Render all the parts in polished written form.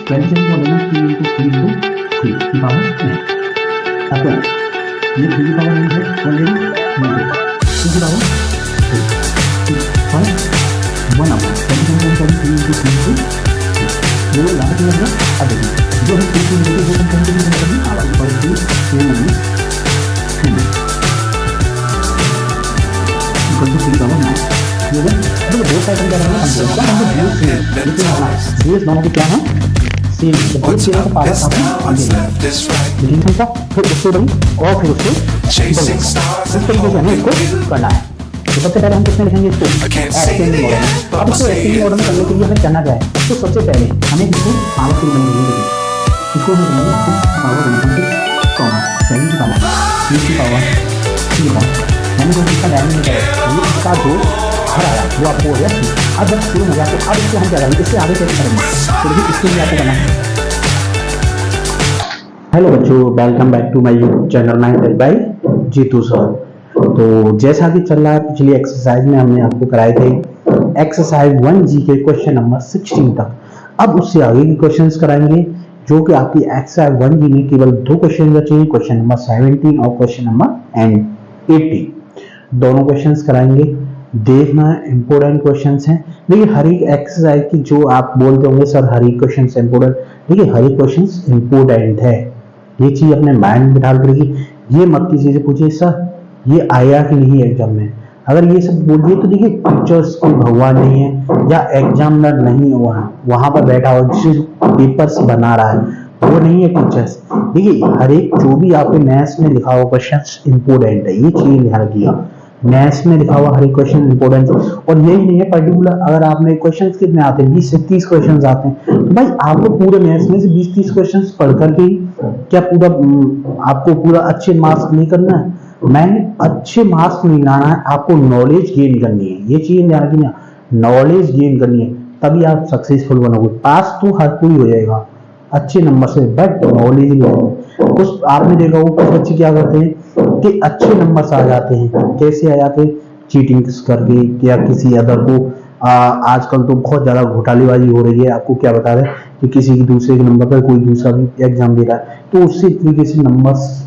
पहले से बोल देना 3 into 3 into 3 की पावर 9। अब ये 3 की पावर 9 है ऑलरेडी 2 की पावर 3 1 अपॉन 3 into 3 into 3 वो यहाँ पे मतलब अब देखिए जो है 3 को लेकर जो हम करेंगे वो करेंगे आवाज पर 3 इक्वल टू 3 की पावर 9। ये है तो दो साइड क्या रहेगा हम बेस दोनों को क्या है सेम बेस के पावर आपको लेकिन समझा फिर उससे बड़ी और फिर उससे इस तरीके से हमें इसको करना है। तो सबसे पहले हम किसमें लिखेंगे इसको एसेंडिंग ऑर्डर में। अब इसको एसेंडिंग ऑर्डर में करने के लिए हमें करना क्या है तो सबसे पहले हमें इसको पावर की बनेगी इसको हम करेंगे 6 पावर 1.6 कॉमा 7 की पावर 3 की पावर 3 यानी जो इसका डायमेंशन है ये इसका जो हर आया वो आपको हो गया। अब जब शुरू हो गया तो अब इसको हम क्या करेंगे इससे आगे कैसे करेंगे तो देखिए इसके लिए आपको करना है। हेलो बच्चों, welcome back to my YouTube channel mental by Jeetu sir. तो जैसा कि चल रहा है पिछली एक्सरसाइज में हमने आपको कराए थे एक्सरसाइज 1G के क्वेश्चन नंबर 16 तक। अब उससे आगे के क्वेश्चंस कराएंगे जो कि आपकी एक्सरसाइज 1G में केवल 2 क्वेश्चन बचे हैं, क्वेश्चन नंबर 17 और क्वेश्चन नंबर 18। दोनों क्वेश्चंस कराएंगे, देखना इंपोर्टेंट क्वेश्चंस हैं। देखिए हर एक एक्सरसाइज की जो आप बोलते होंगे सर हर एक क्वेश्चन इंपोर्टेंट, देखिए हर एक क्वेश्चन इंपोर्टेंट है, ये चीज अपने माइंड में डाल करेगी। ये मत किसी से पूछिए सर ये आया कि नहीं एग्जाम में, अगर ये सब बोल दिए तो देखिए टीचर्स कोई भगवान नहीं है या एग्जामिनर नहीं हुआ है वहां पर बैठा हुआ जिस पेपर्स बना रहा है वो नहीं है टीचर्स। देखिए हर एक जो भी आपके मैथ्स में लिखा हुआ क्वेश्चन इंपोर्टेंट है, ये चीज ध्यान रखिएगा। मैथ्स में लिखा हुआ हर एक क्वेश्चन इंपोर्टेंट है और यही नहीं है पर्टिकुलर अगर आपने क्वेश्चन कितने आते हैं 20 से 30 क्वेश्चन आते हैं तो भाई आपको पूरे मैथ्स में से 20-30 क्वेश्चन पढ़ करके क्या पूरा आपको पूरा अच्छे मार्क्स नहीं करना है। मैंने अच्छे मार्क्स नहीं लाना है, आपको नॉलेज गेन करनी है, ये चीज ध्यान रखिए, नॉलेज गेन करनी है तभी आप सक्सेसफुल बनोगे। पास तो हर कोई हो जाएगा अच्छे नंबर से बट नॉलेज नहीं। कुछ आपने देखा हो कुछ बच्चे क्या करते हैं कि अच्छे नंबर आ जाते हैं, कैसे आ जाते हैं चीटिंग करके या किसी अदर को आजकल तो बहुत ज्यादा घोटालेबाजी हो रही है। आपको क्या बता रहे हैं कि किसी की दूसरे के नंबर पर कोई दूसरा भी एग्जाम दे रहा है तो उससे तरीके से नंबर्स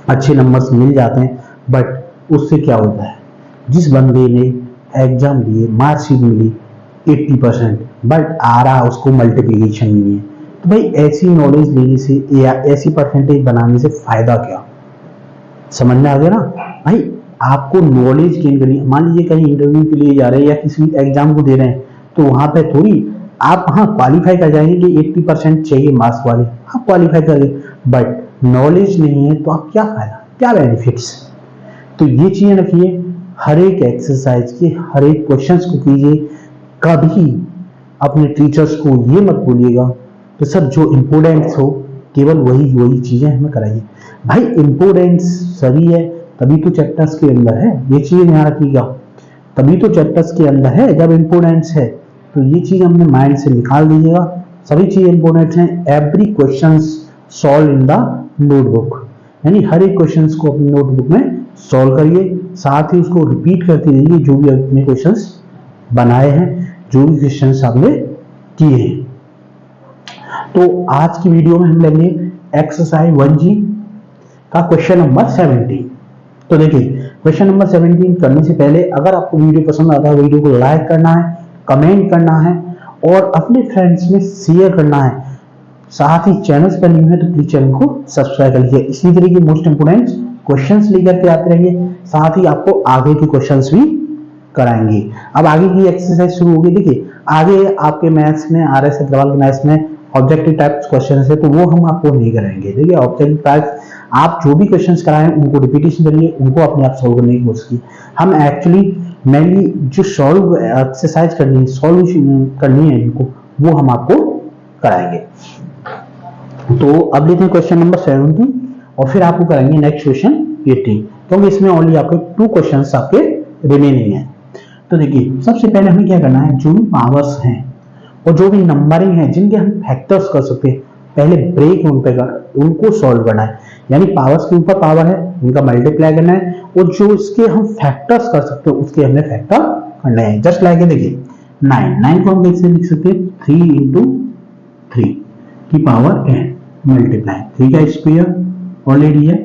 अच्छे नंबर्स मिल जाते हैं बट उससे क्या होता है जिस बंदे ने एग्जाम दिए मार्कशीट मिली 80% बट आ रहा उसको मल्टीप्लिकेशन नहीं है। तो भाई ऐसी नॉलेज लेने से या ऐसी परसेंटेज बनाने से फायदा क्या, समझ में आ गया ना भाई। आपको नॉलेज गेन करनी, मान लीजिए कहीं इंटरव्यू के लिए जा रहे हैं या किसी एग्जाम को दे रहे हैं तो वहां पे थोड़ी आप हाँ क्वालिफाई कर जाएंगे कि 80% चाहिए मार्क्स वाले आप क्वालिफाई करेंगे बट नॉलेज नहीं है तो आप क्या फायदा क्या बेनिफिट्स। तो ये चीजें रखिए, हर एक एक्सरसाइज के हर एक क्वेश्चंस को कीजिए। कभी अपने टीचर्स को ये मत बोलिएगा तो सर जो इम्पोर्टेंट्स हो केवल वही चीजें हमें कराइए। भाई इम्पोर्टेंस सभी है तभी तो चैप्टर्स के अंदर है, ये चीज ध्यान रखिएगा। तभी तो चैप्टर्स के अंदर है जब इम्पोर्टेंस है तो ये चीज अपने माइंड से निकाल दीजिएगा। सभी चीज इंपोर्टेंट है। Every question solve in the notebook, यानी हर एक क्वेश्चन को अपनी नोटबुक में सॉल्व करिए, साथ ही उसको रिपीट करते रहिए जो भी अपने क्वेश्चंस बनाए हैं जो भी क्वेश्चंस आपने किए हैं। तो आज की वीडियो में हम लेंगे एक्सरसाइज 1G का क्वेश्चन नंबर 17। तो देखिए क्वेश्चन नंबर 17 करने से पहले अगर आपको वीडियो पसंद आता है वीडियो को लाइक करना है, कमेंट करना है और अपने फ्रेंड्स में शेयर करना है। साथ ही चैनल्स पर न्यू है तो प्लीज चैनल को सब्सक्राइब कर लीजिए। इसी तरह के मोस्ट इंपोर्टेंट क्वेश्चंस लेकर के आते रहेंगे, साथ ही आपको आगे के क्वेश्चंस भी कराएंगे। अब आगे की एक्सरसाइज शुरू होगी। देखिए आगे आपके मैथ्स में RS अग्रवाल के मैथ्स में ऑब्जेक्टिव टाइप क्वेश्चन है तो वो हम आपको नहीं कराएंगे। देखिए ऑब्जेक्टिव टाइप आप जो भी क्वेश्चंस कराएं उनको रिपीटेशन करिए, उनको अपने आप सॉल्व करने की कोशिश कीजिए। हम एक्चुअली मेनली जो सॉल्व एक्सरसाइज करनी है सॉल्व करनी है इनको वो हम आपको कराएंगे। तो अब लेते हैं क्वेश्चन नंबर 17 और फिर आपको कराएंगे नेक्स्ट क्वेश्चन 18 क्योंकि इसमें ओनली आपके 2 क्वेश्चंस आपके रिमेनिंग है। तो देखिए सबसे पहले हमें क्या करना है जो भी पावर्स हैं और जो भी नंबरिंग है जिनके हम फैक्टर्स कर सकते हैं पहले ब्रेक उन पे उनको सॉल्व करना है, यानी पावर्स के ऊपर पावर है उनका मल्टीप्लाई करना है और जो इसके हम फैक्टर्स कर सकते हैं उसके हमने फैक्टर करने हैं। जस्ट लाइक देखिए 9 को हम कैसे लिख सकते हैं 3 into 3 की पावर n मल्टीप्लाई 3 का स्क्वायर ऑलरेडी है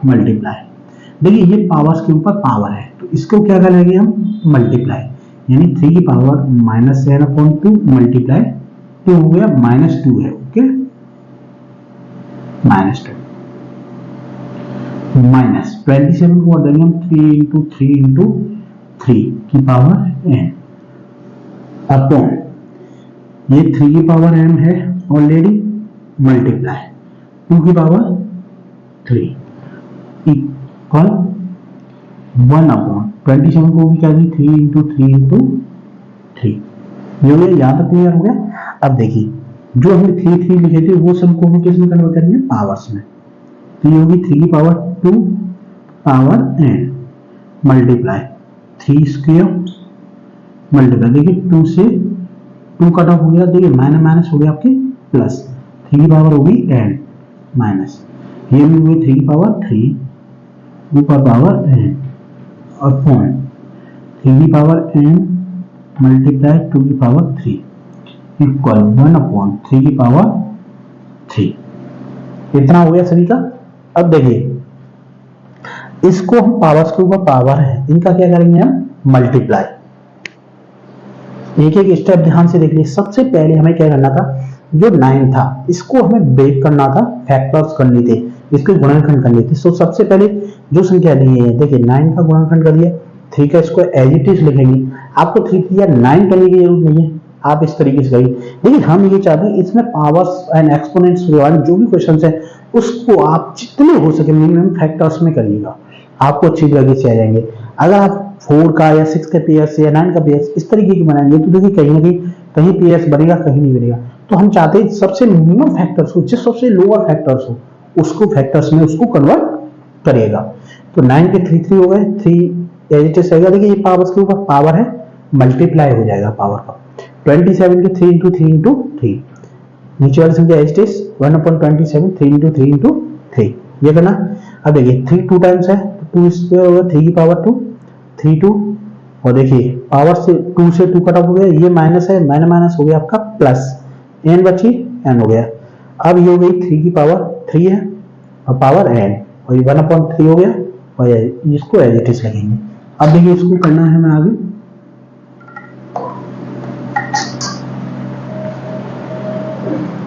मल्टीप्लाई। देखिए ये पावर्स के ऊपर पावर है तो इसको क्या करेंगे हम मल्टीप्लाई, यानी 3 की पावर -n/2 मल्टीप्लाई 2 हो गया -2 है। ओके -2 माइनस 27 को देंगे हम 3 की पावर n अपॉन ये 3 की पावर n है ऑलरेडी मल्टीप्लाई 2 की पावर 3 इक्वल 1 अपॉन 27 को भी क्या दी 3 ये हो गया। यहाँ तक क्लियर हो गया। अब देखिए जो हमने 3 लिखे थे वो सब को किस में कन्वर्ट करेंगे पावर्स में, तो ये होगी 3 की power 2 power n multiply 3 square multiply देखिए 2 से 2 कट ऑफ हो गया, देखिए माइनस माइनस हो गया आपके प्लस 3 की पावर होगी n माइनस ये भी हुई 3 की पावर 3 ऊपर पावर n अपॉन 3 की पावर n मल्टीप्लाई 2 की पावर 3 इक्वल 1 अपॉन 3 की पावर 3। इतना हो गया सभी का। अब देखिए इसको हम पावर्स के ऊपर पावर है इनका क्या करेंगे हम मल्टीप्लाई। एक एक स्टेप ध्यान से देख लीजिए। सबसे पहले हमें क्या करना था, जो 9 था इसको हमें ब्रेक करना था, फैक्टर्स करने थे, इसके गुणनखंड करने थे। सो सबसे पहले जो संख्या दी है देखिए 9 का गुणनखंड कर दिया, 3 का इसको एज इट इज लिखेंगे। आपको 3 या 9 करने की जरूरत नहीं है, आप इस तरीके से करिए। लेकिन हम ये चाहते हैं इसमें पावर्स एंड एक्सपोनेंट्स वाले जो भी क्वेश्चंस है उसको आप जितने हो सके मिनिमम फैक्टर्स में करिएगा, आपको अच्छी तरीके से आ जाएंगे। अगर आप 4 का या 6 का पेयर्स या 9 का पेयर्स इस तरीके की बनाएंगे तो देखिए कहीं ना कहीं पेयर्स बनेगा कहीं नहीं बनेगा। तो हम चाहते हैं सबसे मिनिमम फैक्टर्स हो, जिस सबसे लोअर फैक्टर्स हो उसको फैक्टर्स में उसको कन्वर्ट करिएगा। तो 9 के 3 हो गए, 3 एज इट इज रहेगा। देखिए ये पावर्स के ऊपर पावर है मल्टीप्लाई हो जाएगा पावर का। 27 के 3 × 3 × 3 नीचे वाली संख्या एज इट इज 1/27 3 × 3 ये करना। अब देखिए 3 2 टाइम्स है तो 2 स्क्वायर होगा 3 की पावर 2 3 2 और देखिए पावर से 2 से 2 कट ऑफ हो गया, ये माइनस है माइनस माइनस हो गया आपका प्लस n बची n हो गया। अब ये हो गई 3 की पावर 3 है और पावर n और ये 1/3 हो गया और इसको एज इट इज लगेंगे। अब देखिए इसको करना है हमें आगे,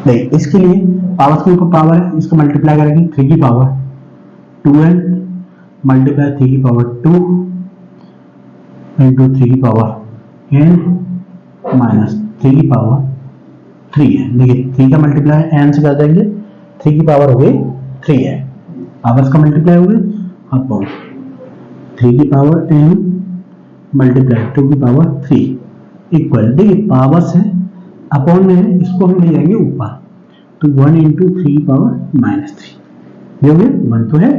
नहीं इसके लिए पावर के ऊपर पावर है इसको मल्टीप्लाई करेंगे 3 की पावर 2n मल्टीप्लाई 3 की पावर 2 इंटू 3 की पावर n माइनस 3 की पावर 3 है। देखिए 3 का मल्टीप्लाई n से कर देंगे 3 की पावर हो गई 3 है, पावर्स का मल्टीप्लाई हो गया अपॉन 3 की पावर n मल्टीप्लाई 2 की पावर 3 इक्वल, देखिए पावर्स है अपॉन में है इसको हम ले जाएंगे ऊपर तो 1 × 3 की पावर -3 ये हो गया। 1 तो है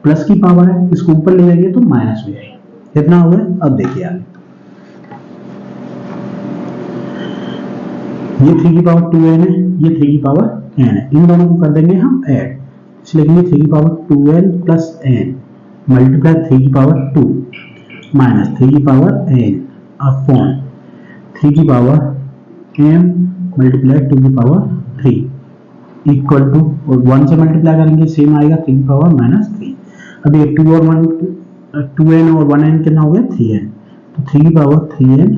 प्लस की पावर है इसको ऊपर ले जाएंगे तो माइनस हो जाएगी। कितना हो गया, अब देखिए आगे ये 3 की पावर 2n है ये 3 की पावर n है, इन दोनों को कर देंगे हम ऐड, इसलिए लिखेंगे 3 की power 2n plus n multiply 3 की पावर 2 माइनस 3 की पावर n अपॉन 3 की पावर m मल्टीप्लाई 2 की पावर 3 इक्वल टू, और 1 से मल्टीप्लाई करेंगे सेम आएगा 3 की पावर -3। अब ये 2 और 1 2n और 1n कितना हो गया 3n, तो 3 की पावर 3n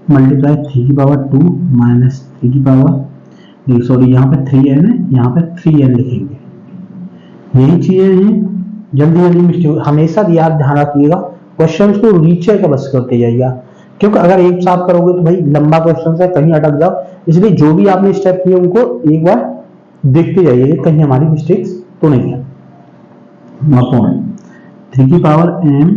मल्टीप्लाई 3 की पावर 2 माइनस 3 की पावर, सॉरी यहाँ पे 3n है यहाँ पे 3n लिखेंगे। यही चीजें हैं, जल्दी जल्दी मिस्टेक हमेशा याद ध्यान रखिएगा, क्वेश्चंस को रीचेक बस करते जाइएगा, क्योंकि अगर एक साथ करोगे तो भाई लंबा क्वेश्चन है कहीं अटक जाओ, इसलिए जो भी आपने स्टेप किए उनको एक बार देखते जाइए कहीं हमारी मिस्टेक्स तो नहीं है। अपॉन 3 की पावर m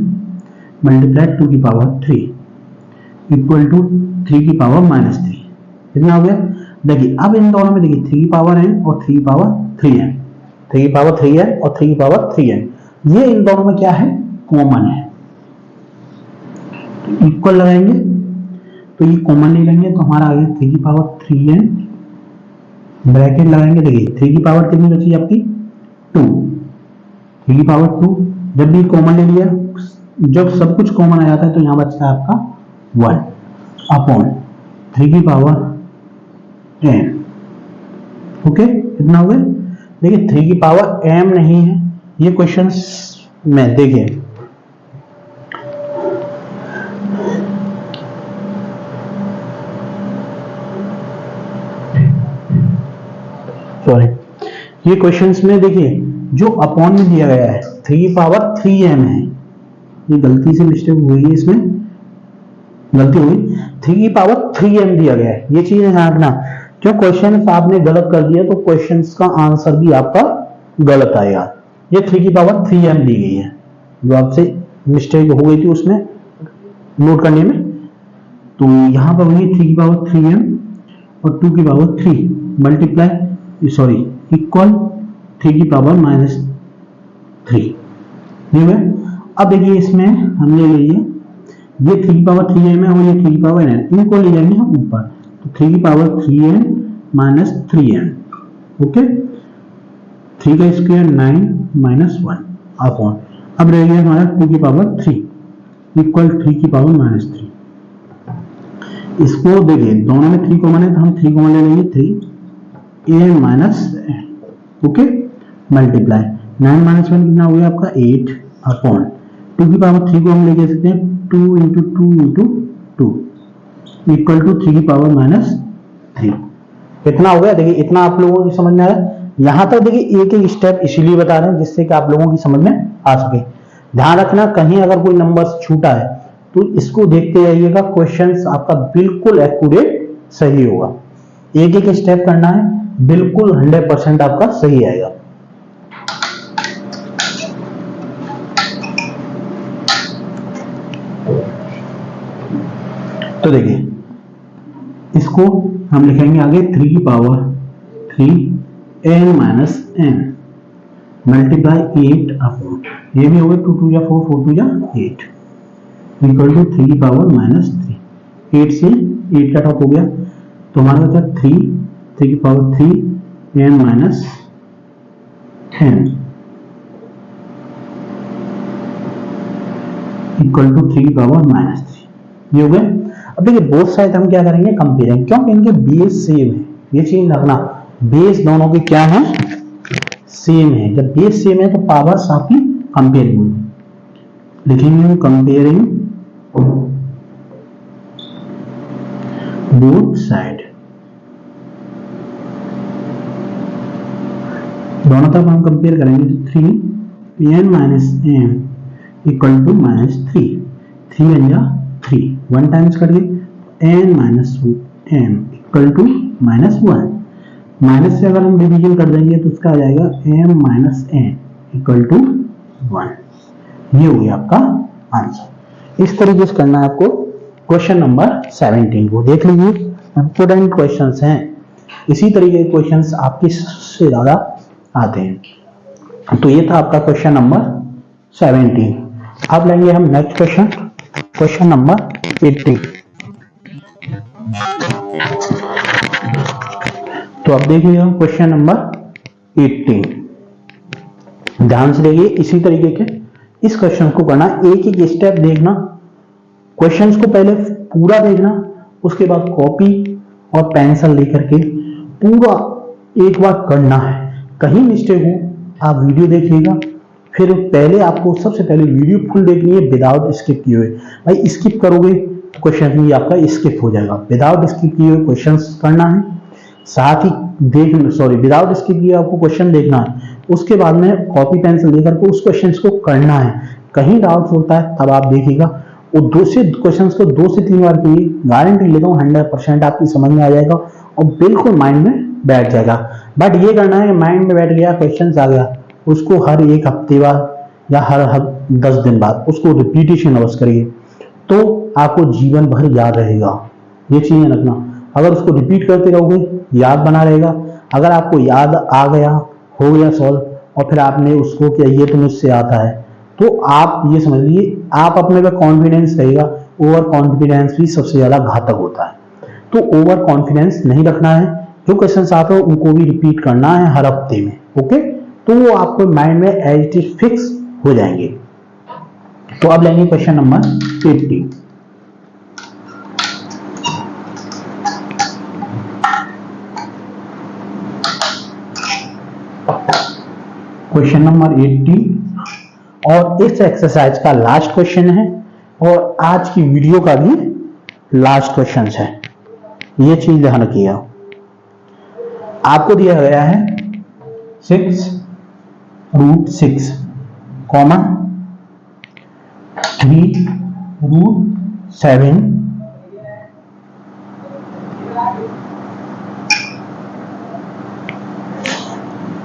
मल्टीप्लाई 2 की पावर 3 इक्वल टू 3 की पावर -3 कितना हो गया। देखिए अब इन दोनों में देखिए 3 की पावर n और 3 की पावर 3n, 3 की पावर 3n और 3 की पावर 3n, ये इन दोनों में क्या है कॉमन है, तो इक्वल लगाएंगे तो ये कॉमन नहीं लेंगे तो हमारा आ गया 3 की पावर 3n ब्रैकेट लगाएंगे। देखिए 3 की पावर कितनी बची आपकी 2, 3 की पावर 2 जब भी कॉमन ले लिया, जब सब कुछ कॉमन आ जाता है तो यहाँ बचता है आपका 1 अपॉन 3 की पावर 10 ओके, कितना हो गया? देखिए 3 की पावर m नहीं है ये क्वेश्चन में, देखिए सॉरी, ये क्वेश्चंस में देखिए जो अपॉन में दिया गया है 3 पावर 3m है, ये गलती से मिस्टेक हुई है, इसमें गलती हुई, 3 की पावर 3m दिया गया है, ये चीज ध्यान रखना। जो क्वेश्चन आपने गलत कर दिया तो क्वेश्चंस का आंसर भी आपका गलत आएगा। ये 3 की पावर 3m दी गई है, जो आपसे मिस्टेक हो गई थी उसमें नोट करने में। तो यहां पर वही 3 की पावर 3m और 2 की पावर 3 मल्टीप्लाई सॉरी इक्वल 3 की पावर -3, ठीक है। अब देखिए इसमें हम ले लीजिए ये 3 की पावर 3m है और ये 3 की पावर n, इनको ले जाएंगे हम ऊपर, तो 3 की पावर 3n - 3m, ओके, 3 का स्क्वायर 9 - 1 अपॉन, अब रह गया हमारा 2 की पावर 3 इक्वल 3 की पावर -3। इसको देखिए दोनों में 3 कॉमन है तो हम 3 कॉमन ले लेंगे, 3 n - ओके मल्टीप्लाई 9 - 1 कितना हो गया आपका 8 अपॉन 2 की पावर 3 को हम लेके सकते हैं 2 × 2 × 2 इक्वल टू 3 की पावर -3। कितना हो गया? देखिए इतना आप लोगों की समझ में आया। यहां तक देखिए एक एक स्टेप इसीलिए बता रहे हैं जिससे कि आप लोगों की समझ में आ सके। ध्यान रखना कहीं अगर कोई नंबर छूटा है तो इसको देखते रहिएगा, क्वेश्चंस आपका बिल्कुल एक्यूरेट सही होगा। एक एक स्टेप करना है, बिल्कुल 100% आपका सही आएगा। तो देखिए इसको हम लिखेंगे आगे 3 की power 3n - n multiply 8 upon, ये भी हो गया 2 × 2 = 4 4 × 2 = 8 इक्वल टू 3 की पावर -3। 8 से 8 कट ऑफ हो गया तो हमारा बचा 3 की power 3n - n equal to 3 की पावर -3, ये हो गया। अब देखिए बोथ साइड हम क्या करेंगे? कंपेयरिंग, क्योंकि इनके बेस सेम है, ये चीज रखना, बेस दोनों के क्या है? सेम है। जब बेस सेम है तो पावर्स आपकी कंपेयरिंग होगी। लिखेंगे कंपेयरिंग बोथ साइड, दोनों तरफ हम कंपेयर करेंगे तो 3n - m इक्वल टू -3, 3 या 3 1 टाइम्स करिए n - m equal to -1, minus से अगर हम डिवीजन कर देंगे तो उसका आ जाएगा m - n इक्वल टू 1। ये हो गया आपका आंसर। इस तरीके से करना है आपको। क्वेश्चन नंबर 17 को देख लीजिए, इंपोर्टेंट क्वेश्चंस हैं। इसी तरीके के क्वेश्चंस आपके सबसे ज्यादा आते हैं। तो ये था आपका क्वेश्चन नंबर 17। अब लेंगे हम नेक्स्ट क्वेश्चन, क्वेश्चन नंबर 18। तो अब देखिएगा क्वेश्चन नंबर 18, ध्यान से देखिए। इसी तरीके के इस क्वेश्चन को करना, एक एक स्टेप देखना, क्वेश्चंस को पहले पूरा देखना, उसके बाद कॉपी और पेंसिल लेकर के पूरा एक बार करना है। कहीं मिस्टेक हो आप वीडियो देखिएगा, फिर पहले आपको सबसे पहले वीडियो फुल देखनी है विदाउट स्किप किए हुए। भाई स्किप करोगे तो क्वेश्चन भी आपका स्किप हो जाएगा। विदाउट स्किप किए हुए क्वेश्चन करना है, साथ ही विदाउट स्किप किए आपको क्वेश्चन देखना है, उसके बाद में कॉपी पेंसिल लेकर के उस क्वेश्चन को करना है। कहीं डाउट होता है तब आप देखिएगा, वो दो से क्वेश्चन को 2 से 3 बार की गारंटी लेता हूँ 100% आपकी समझ में आ जाएगा और बिल्कुल माइंड में बैठ जाएगा। बट ये करना है कि माइंड में बैठ गया, क्वेश्चन आ गया, उसको हर एक हफ्ते बाद या हर 10 दिन बाद उसको रिपीटेशन अवश्य करिए, तो आपको जीवन भर याद रहेगा। ये चीजें रखना, अगर उसको रिपीट करते रहोगे याद बना रहेगा। अगर आपको याद आ गया, हो गया सॉल्व, और फिर आपने उसको कि ये तो मुझसे आता है, तो आप ये समझ लीजिए आप अपने पे कॉन्फिडेंस रहेगा। ओवर कॉन्फिडेंस भी सबसे ज्यादा घातक होता है, तो ओवर कॉन्फिडेंस नहीं रखना है। जो क्वेश्चन आते हो उनको भी रिपीट करना है हर हफ्ते में, ओके, तो वो आपको माइंड में एज इट इज फिक्स हो जाएंगे। तो अब लेंगे क्वेश्चन नंबर 18। क्वेश्चन नंबर 80 और इस एक्सरसाइज का लास्ट क्वेश्चन है और आज की वीडियो का भी लास्ट क्वेश्चन है। ये चीज ध्यान रखिएगा। आपको दिया गया है 6√6 कॉमा 3√7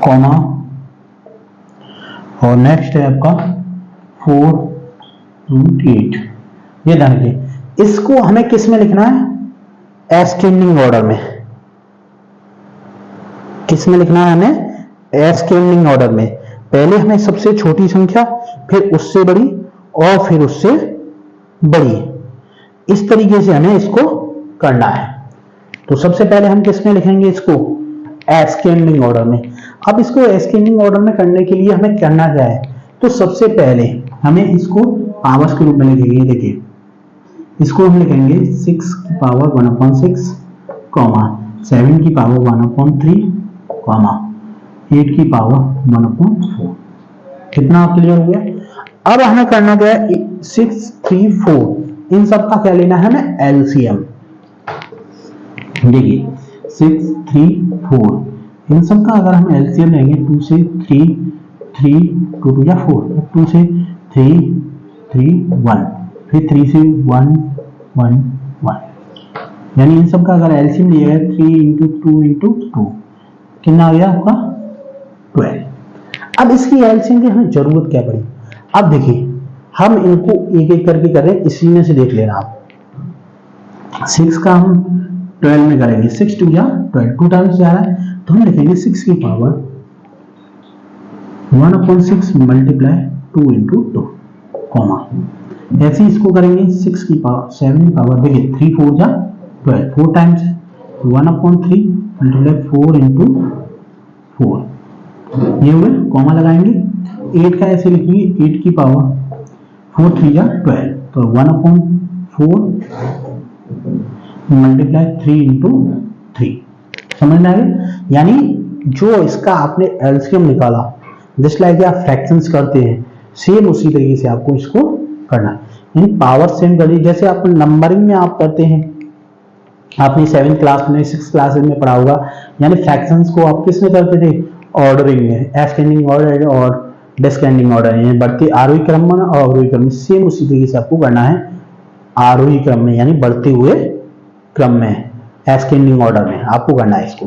कॉमा और नेक्स्ट है आपका 4√8। ये ध्यान रखिए, इसको हमें किस में लिखना है? एस्केंडिंग ऑर्डर में। किस में लिखना है हमें? एस्केंडिंग ऑर्डर में। पहले हमें सबसे छोटी संख्या, फिर उससे बड़ी और फिर उससे बड़ी, इस तरीके से हमें इसको करना है। तो सबसे पहले हम किस में लिखेंगे इसको? एस्केंडिंग ऑर्डर में। अब इसको एस्केंडिंग ऑर्डर में करने के लिए हमें करना क्या है? तो सबसे पहले हमें इसको पावर्स के रूप में लिखेंगे। देखिए, इसको हम लिखेंगे 6 की पावर 1/6 कॉमा 7 की पावर 1/3 कॉमा 8 की पावर 1/4। कितना क्लियर हो गया? अब हमें करना क्या है? 6, 3, 4 इन सब का क्या लेना है हमें? एलसीएम। देखिए 6, 3, 4 इन सब का अगर हम एलसीएम लेंगे 2 से 3, 3 2 या 4, 2 से 3, 3 1, फिर 3 से 1 1 1, यानी इन सब का अगर एलसीएम लिया है 3 × 2 × 2 कितना आ गया आपका? 12। अब इसकी एलसीएम की हमें जरूरत क्या पड़ी? अब देखिए, हम इनको एक एक करके कर रहे हैं, इसी में से देख लेना आप। 6 का हम 12 में करेंगे, 6 2 या 12, 2 टाइम्स जा रहा है तो हम लिखेंगे 6 की पावर 1/6 मल्टीप्लाई 2 × 2 कॉमा। ऐसे इसको करेंगे 6 की पावर 7 की पावर, देखिए 3 4 जा 12, 4 टाइम्स 1/3 मल्टीप्लाई 4 × 4, ये हुए कॉमा लगाएंगे। 8 का ऐसे लिखेंगे 8 की पावर 4 3 जा 12, तो 1/4 मल्टीप्लाई 3 × 3। समझ में आ गया? यानी जो इसका आपने एलसीएम निकाला, जस्ट लाइक आप फ्रैक्शंस करते हैं, सेम उसी तरीके से आपको इसको करना है। यानी पावर सेम करिए, जैसे आप नंबरिंग में आप करते हैं, आपने 7th क्लास में 6th क्लास में पढ़ा होगा। यानी फ्रैक्शंस को आप किस में करते थे? ऑर्डरिंग में, एस्केंडिंग ऑर्डर और डिस्केंडिंग ऑर्डर, यानी बढ़ते आरोही क्रम में और अवरोही क्रम में। सेम उसी तरीके से आपको करना है आरोही क्रम में, यानी बढ़ते हुए क्रम में, एस्केंडिंग ऑर्डर में आपको करना है इसको।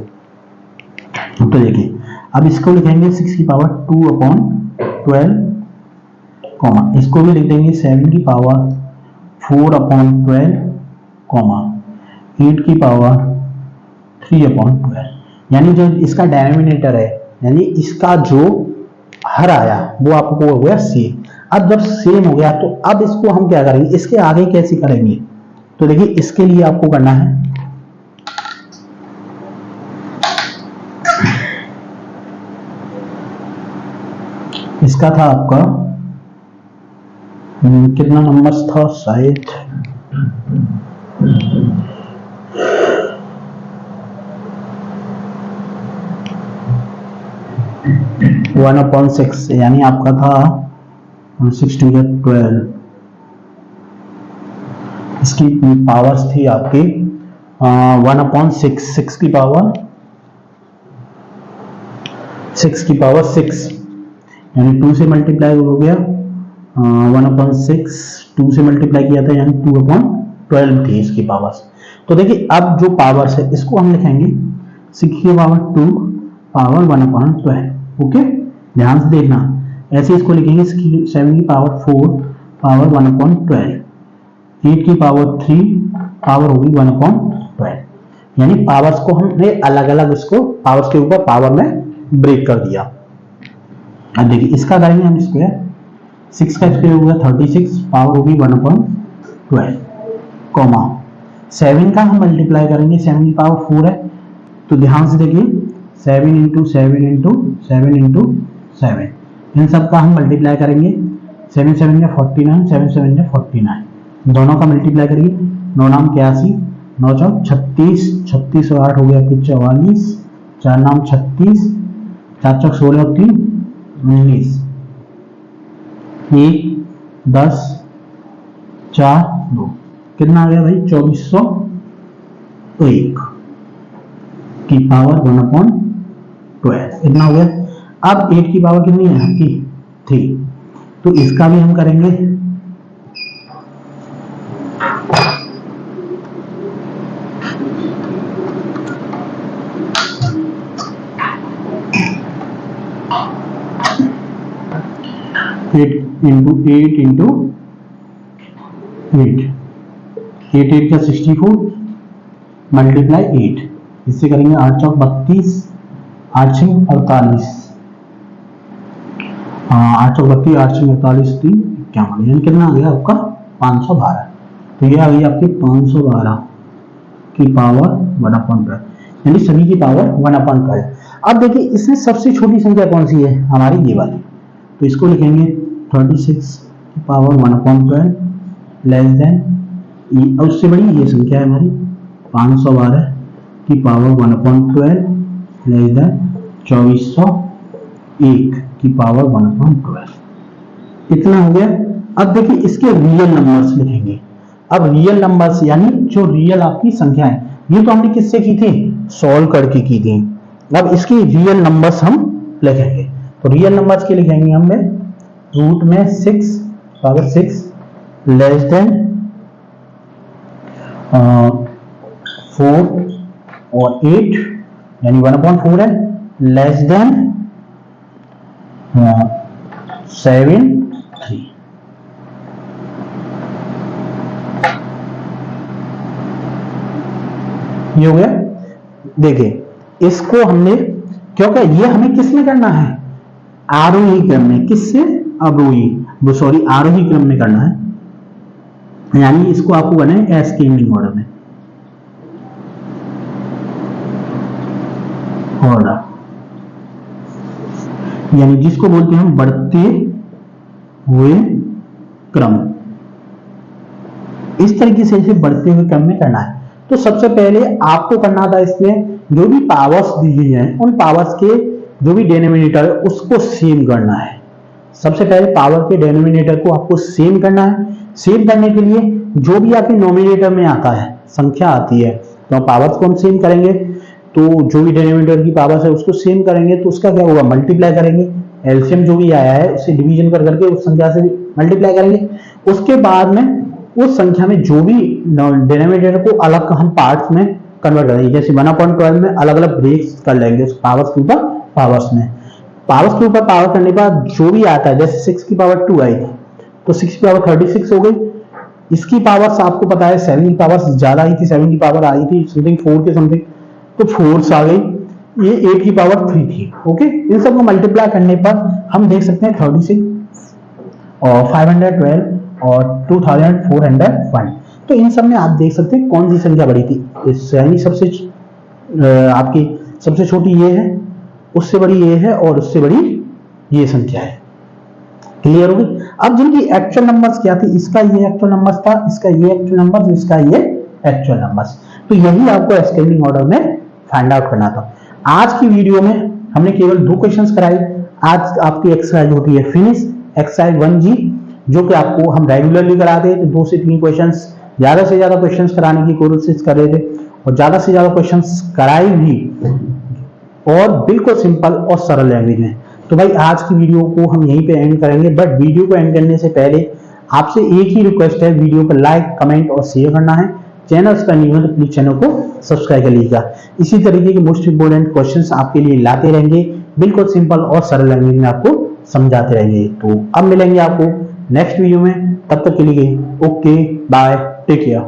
तो देखिए, अब इसको लिखेंगे 6 की पावर 2/12 कॉमा, इसको भी लिख देंगे 7 की पावर 4/12 कॉमा 8 की पावर 3/12। यानी जो इसका डिनोमिनेटर है, यानी इसका जो हर आया वो आपको हो गया सेम। अब जब सेम हो गया तो अब इसको हम क्या करेंगे? इसके आगे कैसे करेंगे? तो देखिए, इसके लिए आपको करना है, इसका था आपका कितना नंबर था? शायद 1/6, यानी आपका था 6 2 या 12। इसकी पावर्स थी आपकी 1/6, 6 की पावर 6, यानी 2 से मल्टीप्लाई हो गया 1/6, 2 से मल्टीप्लाई किया था यानी 2/12 थी इसकी पावर्स। तो देखिए, अब जो पावर्स है इसको हम लिखेंगे 6 की पावर 2 पावर 1/12। ओके, ध्यान से देखना। ऐसे इसको लिखेंगे 7 की पावर 4 पावर 1/12, 8 की पावर 3 पावर होगी 1/12। यानी पावर्स को हमने अलग अलग इसको पावर्स के ऊपर पावर में ब्रेक कर दिया। अब देखिए, इसका करेंगे हम स्क्वायर, 6 का स्क्वायर होगा 36 पावर होगी 1/12 कॉमा 7 का हम मल्टीप्लाई करेंगे, 7 की पावर 4 है तो ध्यान से देखिए 7 × 7 × 7 × 7 इन सब का हम मल्टीप्लाई करेंगे। 7 7 या 49, 7 7 या 49, दोनों का मल्टीप्लाई करिए। 9 नाम 81, 9 चौक 36, 36 और 8 हो गया 44, 4 नाम 36, 4 चौक 16 और 3 19, 1, 10, 4, 2, कितना आ गया भाई 2401 की पावर 1/12, इतना हो गया। अब 8 की पावर कितनी है आपकी 3, तो इसका भी हम करेंगे। एट इंटू 8 का 64 मल्टीप्लाई 8, इससे करेंगे 8 चौक 32, 8 6 48, 8 चौक 32, 8 6 48, 3 51, यानी कितना आ गया आपका 512। तो ये आ गई आपकी 512 की पावर 1/12, यानी सभी की पावर 1/12। अब देखिए इसमें सबसे छोटी संख्या कौन सी है हमारी, ये वाली, तो इसको लिखेंगे 36 की पावर 1/12 लेस देन, उससे बड़ी ये संख्या है हमारी 512 की पावर 1/12 लेस देन 2401 की पावर 1/12, इतना हो गया। अब देखिए इसके रियल नंबर्स लिखेंगे। अब रियल नंबर्स यानी जो रियल आपकी संख्या है, ये तो हमने किससे की थी, सॉल्व करके की थी। अब इसकी रियल नंबर्स हम लिखेंगे, तो रियल नंबर्स के लिखेंगे हमने रूट में 6 पावर 6 लेस देन 4 और 8 यानी 1/4 है, लेस देन 7 3। ये हो गया। देखिए इसको हमने, क्योंकि ये हमें किस में करना है, आरोही क्रम में, किससे अवरोही सॉरी आरोही क्रम में करना है, यानी इसको आपको करना है एस्केंडिंग ऑर्डर में, ऑर्डर यानी जिसको बोलते हैं हम बढ़ते हुए क्रम। इस तरीके से इसे बढ़ते हुए क्रम में करना है। तो सबसे पहले आपको करना था, इसमें जो भी पावर्स दी गई हैं उन पावर्स के जो भी डिनोमिनेटर है उसको सेम करना है। सबसे पहले पावर के डिनोमिनेटर को आपको सेम करना है। सेम करने के लिए जो भी आपके नोमिनेटर में आता है, संख्या आती है, तो पावर्स को हम सेम करेंगे। तो जो भी डिनोमिनेटर की पावर्स है उसको सेम करेंगे, तो उसका क्या होगा, मल्टीप्लाई करेंगे। एलसीएम जो भी आया है उसे डिवीजन कर करके उस संख्या से मल्टीप्लाई करेंगे। उसके बाद में उस संख्या में जो भी डिनोमिनेटर को अलग हम पार्ट्स में कन्वर्ट करेंगे, जैसे 1/12 में अलग अलग ब्रेक्स कर लेंगे उस पावर्स के ऊपर पावर्स में। पावर्स के ऊपर पावर करने के बाद जो भी आता है, जैसे 6 की पावर 2 आई थी तो 6 की पावर 36 हो गई। इसकी पावर्स आपको पता है 7 की पावर ज्यादा आई थी, 7 की पावर आई थी समथिंग 4 के समथिंग, तो 4 आ गई। ये 8 की पावर 3 थी। ओके, इन सबको मल्टीप्लाई करने पर हम देख सकते हैं 36 और 512 और 2401। तो इन सब में आप देख सकते हैं कौन सी संख्या बड़ी थी। यानी सबसे आपकी सबसे छोटी ये है, उससे बड़ी ये है और उससे बड़ी ये संख्या है। क्लियर होगी। अब जिनकी एक्चुअल नंबर्स क्या थी, इसका ये एक्चुअल नंबर्स था, इसका ये एक्चुअल नंबर्स, इसका ये एक्चुअल नंबर्स। तो यही आपको एस्केंडिंग ऑर्डर में फाइंड आउट करना था। आज की वीडियो में हमने केवल 2 क्वेश्चंस कराए। आज आपकी एक्सरसाइज होती है फिनिश, एक्सरसाइज 1G, जो कि आपको हम रेगुलरली कराते हैं। तो 2 से 3 क्वेश्चंस, ज्यादा से ज्यादा क्वेश्चंस कराने की कोशिश कर रहे थे और ज्यादा से ज्यादा क्वेश्चंस कराए भी, और बिल्कुल सिंपल और सरल लैंग्वेज में। तो भाई आज की वीडियो को हम यहीं पे एंड करेंगे, बट वीडियो को एंड करने से पहले आपसे एक ही रिक्वेस्ट है, वीडियो को लाइक, कमेंट और शेयर करना है। चैनल पर नहीं हो तो प्लीज चैनल को सब्सक्राइब कर लीजिएगा। इसी तरीके के मोस्ट इंपोर्टेंट क्वेश्चंस आपके लिए लाते रहेंगे, बिल्कुल सिंपल और सरल लैंग्वेज में आपको समझाते रहेंगे। तो अब मिलेंगे आपको नेक्स्ट वीडियो में, तब तक के लिए ओके बाय, टेक केयर।